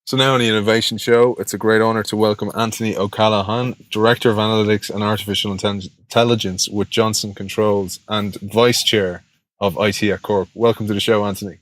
So now on the Innovation Show, it's a great honour to welcome Anthony O'Callaghan, Director of Analytics and Artificial Intelligence with Johnson Controls and Vice Chair of ITatCork. Welcome to the show, Anthony.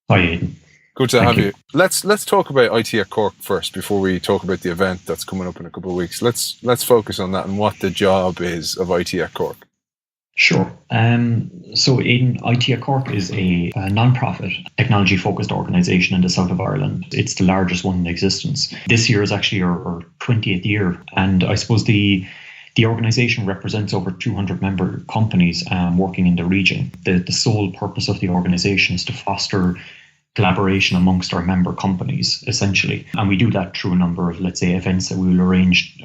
Hi, Aidan. Good to have you. Let's talk about ITatCork first before we talk about the event that's coming up in a couple of weeks. Let's focus on that and what the job is of ITatCork. Sure. So Aidan, ITatCork is a non-profit technology-focused organisation in the south of Ireland. It's the largest one in existence. This year is actually our 20th year, and I suppose the organisation represents over 200 member companies working in the region. The sole purpose of the organisation is to foster collaboration amongst our member companies, essentially. And we do that through a number of, let's say, events that we will arrange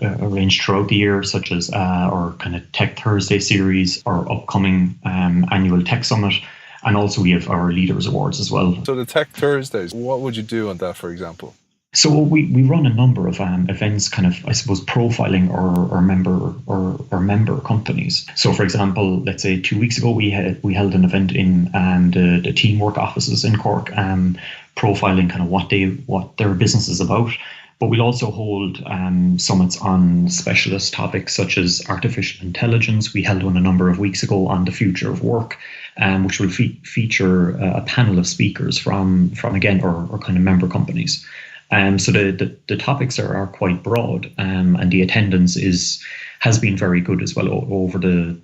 throughout the year, such as our kind of Tech Thursday series, our upcoming annual Tech Summit, and also we have our Leaders Awards as well. So the Tech Thursdays, what would you do on that, for example? So we run a number of events, kind of, I suppose, profiling our member companies. So, for example, let's say 2 weeks ago we held an event in the Teamwork offices in Cork, profiling kind of what their business is about. But we'll also hold summits on specialist topics such as artificial intelligence. We held one a number of weeks ago on the future of work, which will feature a panel of speakers from again our kind of member companies. So the topics are quite broad, and the attendance has been very good as well over the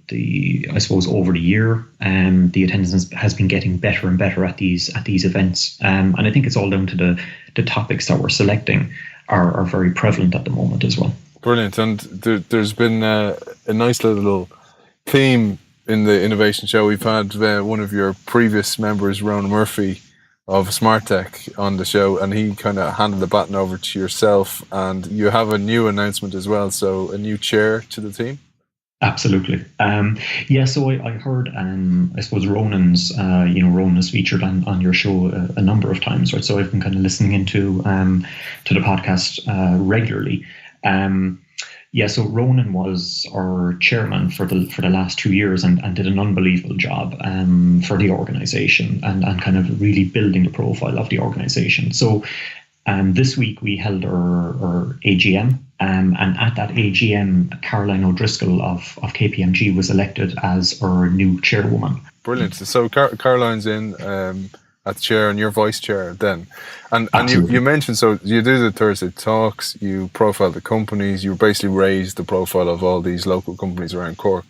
year. The attendance has been getting better and better at these events, and I think it's all down to the topics that we're selecting are very prevalent at the moment as well. Brilliant, and there's been a nice little theme in the Innovation Show. We've had one of your previous members, Ronan Murphy, of Smart Tech on the show, and he kind of handed the baton over to yourself, and you have a new announcement as well, so a new chair to the team. Absolutely. So I heard, I suppose Ronan's, Ronan is featured on your show a number of times, right? So I've been kind of listening into to the podcast regularly. So Ronan was our chairman for the last 2 years and did an unbelievable job for the organisation and kind of really building the profile of the organisation. So this week we held our AGM, and at that AGM, Caroline O'Driscoll of KPMG was elected as our new chairwoman. Brilliant. So Caroline's in at the chair and you're vice chair then. And you mentioned, so you do the Thursday talks, you profile the companies, you basically raise the profile of all these local companies around Cork.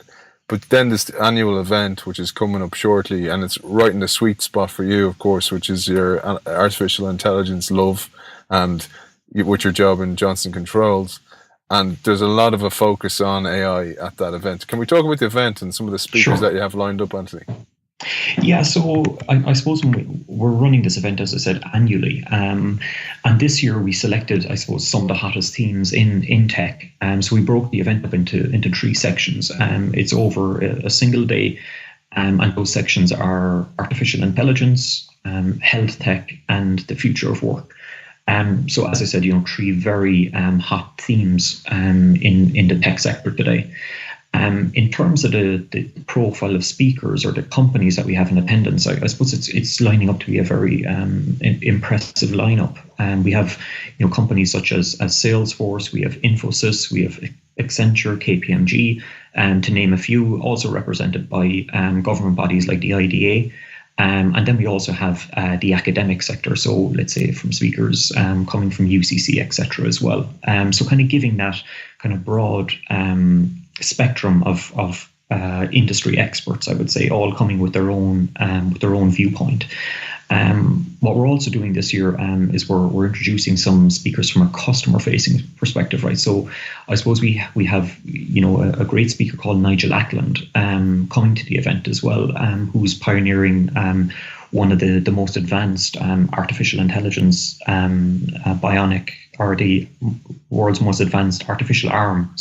But then this annual event, which is coming up shortly, and it's right in the sweet spot for you, of course, which is your artificial intelligence love and with your job in Johnson Controls. And there's a lot of a focus on AI at that event. Can we talk about the event and some of the speakers that you have lined up, Anthony? Yeah, so I suppose we're running this event, as I said, annually. And this year we selected, I suppose, some of the hottest themes in tech. So we broke the event up into 3 sections. It's over a single day. And those sections are artificial intelligence, health tech, and the future of work. So as I said, 3 very hot themes in the tech sector today. In terms of the profile of speakers or the companies that we have in attendance, I suppose it's lining up to be a very impressive lineup. We have companies such as Salesforce, we have Infosys, we have Accenture, KPMG, to name a few, also represented by government bodies like the IDA. And then we also have the academic sector, so let's say from speakers coming from UCC, etc. as well. So kind of giving that kind of broad spectrum of industry experts, I would say, all coming with their own viewpoint. What we're also doing this year is we're introducing some speakers from a customer-facing perspective, right? So I suppose we have a great speaker called Nigel Ackland coming to the event as well, who's pioneering one of the most advanced artificial intelligence bionic, or the world's most advanced artificial arm,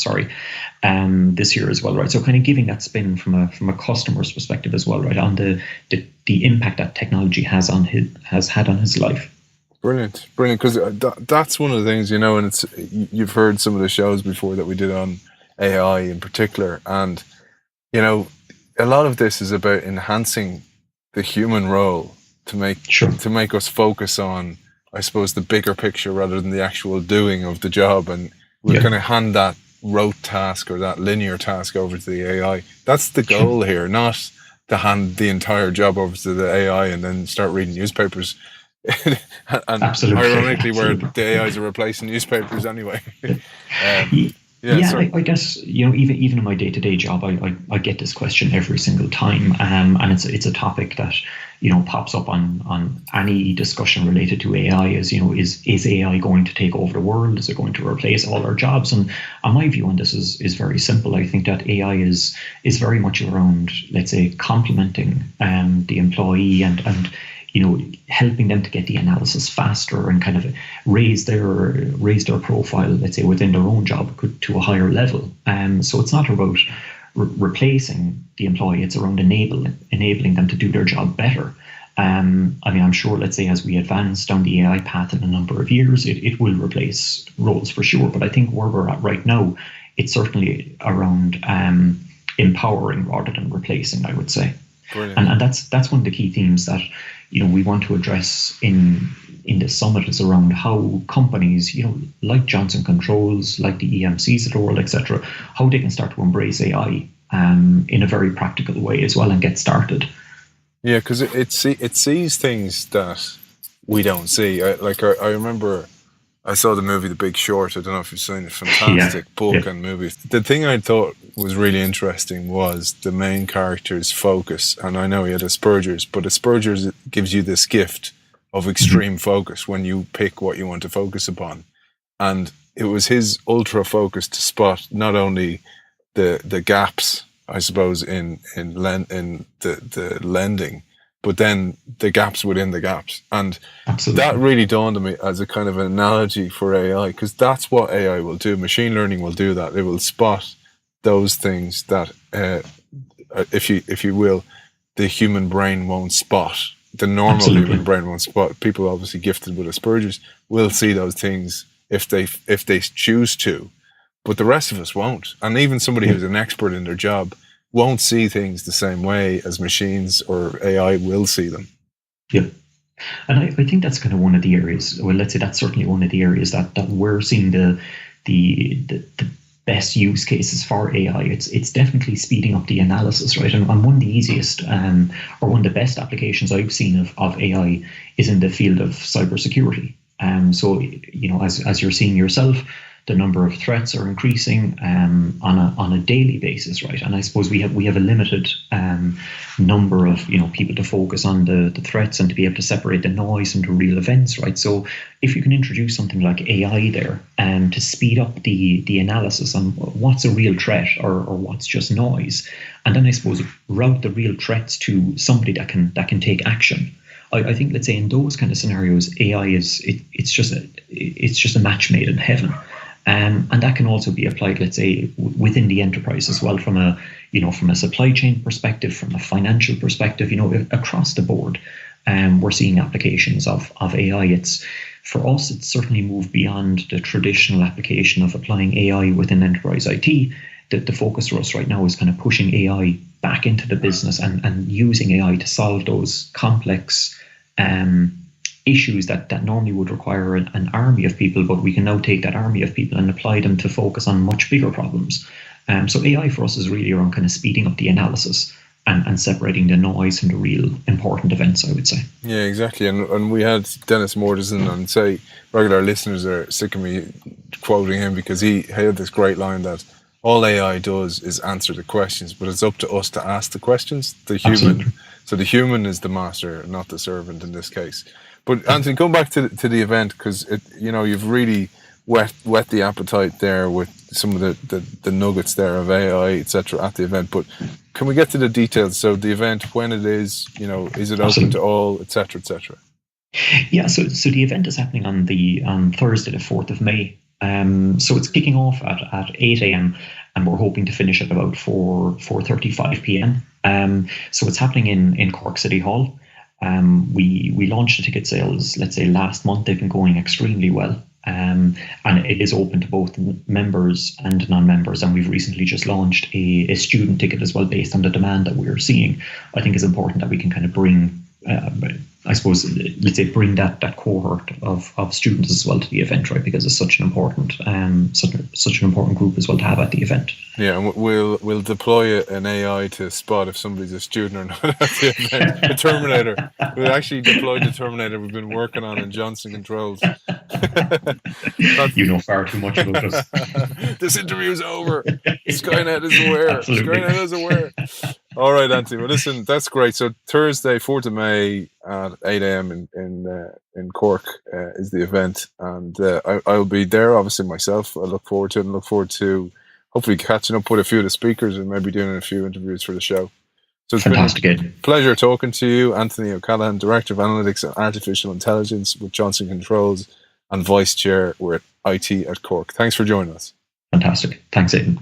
this year as well, right? So kind of giving that spin from a customer's perspective as well, right, on the impact that technology has had on his life. Brilliant, because that's one of the things, and it's, you've heard some of the shows before that we did on AI in particular, and a lot of this is about enhancing the human role to make us focus on I suppose, the bigger picture rather than the actual doing of the job. And we're going to hand that rote task or that linear task over to the AI. That's the goal here, not to hand the entire job over to the AI and then start reading newspapers. And ironically, where the AIs are replacing newspapers anyway. I guess, even in my day-to-day job, I get this question every single time, and it's a topic that pops up on any discussion related to AI. Is AI going to take over the world? Is it going to replace all our jobs? And my view on this is very simple. I think that AI is very much around, let's say, complementing the employee and helping them to get the analysis faster and kind of raise their profile, let's say, within their own job to a higher level. So it's not about replacing the employee; it's around enabling them to do their job better. I'm sure, let's say, as we advance down the AI path in a number of years, it will replace roles for sure. But I think where we're at right now, it's certainly around empowering rather than replacing, I would say. Brilliant. And that's one of the key themes that we want to address in this summit, is around how companies, like Johnson Controls, like the EMCs of the world, etc., how they can start to embrace AI in a very practical way as well and get started. Yeah, because it sees things that we don't see. I remember I saw the movie The Big Short. I don't know if you've seen it. Fantastic book and movie. The thing I thought was really interesting was the main character's focus. And I know he had Asperger's, but Asperger's gives you this gift of extreme focus when you pick what you want to focus upon. And it was his ultra focus to spot not only the gaps, I suppose, in the lending, but then the gaps within the gaps. And Absolutely. That really dawned on me as a kind of an analogy for AI, because that's what AI will do. Machine learning will do that. It will spot those things that, if you will, the human brain won't spot. The normal Absolutely. Human brain won't spot. People obviously gifted with Asperger's will see those things if they choose to, but the rest of us won't. And even somebody who's an expert in their job won't see things the same way as machines or AI will see them. Yeah. And I think that's kind of one of the areas, well, let's say that's certainly one of the areas that we're seeing the best use cases for AI. It's definitely speeding up the analysis, right? And one of the easiest or one of the best applications I've seen of AI is in the field of cybersecurity. So, as you're seeing yourself, the number of threats are increasing on a daily basis, right? And I suppose we have a limited number of people to focus on the threats and to be able to separate the noise from the real events, right? So if you can introduce something like AI there to speed up the analysis on what's a real threat or what's just noise, and then I suppose route the real threats to somebody that can take action. I think, let's say, in those kind of scenarios, AI it's just a match made in heaven. And that can also be applied, let's say, within the enterprise as well, from a supply chain perspective, from a financial perspective, across the board. We're seeing applications of AI. For us, it's certainly moved beyond the traditional application of applying AI within enterprise IT. The focus for us right now is kind of pushing AI back into the business and using AI to solve those complex issues that normally would require an army of people, but we can now take that army of people and apply them to focus on much bigger problems. So AI for us is really around kind of speeding up the analysis and separating the noise from the real important events, I would say. Yeah, exactly. And we had Dennis Mortensen on, say, regular listeners are sick of me quoting him, because he had this great line that all AI does is answer the questions, but it's up to us to ask the questions, the human. Absolutely. So the human is the master, not the servant in this case. But Anthony, come back to the event, because you've really whet the appetite there with some of the nuggets there of AI, etc. at the event. But can we get to the details? So the event, when it is it open to all, etc., etc.? Yeah. So the event is happening on Thursday, the 4th of May. So it's kicking off at 8 a.m. and we're hoping to finish at about 4:35 p.m. So it's happening in Cork City Hall. We launched the ticket sales, let's say, last month. They've been going extremely well. And it is open to both members and non-members. And we've recently just launched a student ticket as well, based on the demand that we're seeing. I think it's important that we can kind of bring I suppose, let's say, bring that cohort of students as well to the event, right? Because it's such an important such an important group as well to have at the event. Yeah, and we'll deploy an AI to spot if somebody's a student or not at the event. The Terminator. We'll actually deploy the Terminator we've been working on in Johnson Controls. You know far too much about us. This interview's over. Skynet is aware. Absolutely. Skynet is aware. All right, Anthony. Well, listen, that's great. So Thursday, 4th of May at 8 a.m. in Cork is the event, and I'll be there. Obviously, myself. I look forward to it, and look forward to hopefully catching up with a few of the speakers and maybe doing a few interviews for the show. So it's fantastic. Been a pleasure talking to you, Anthony O'Callaghan, Director of Analytics and Artificial Intelligence with Johnson Controls and Vice Chair with IT at Cork. Thanks for joining us. Fantastic. Thanks, Aidan.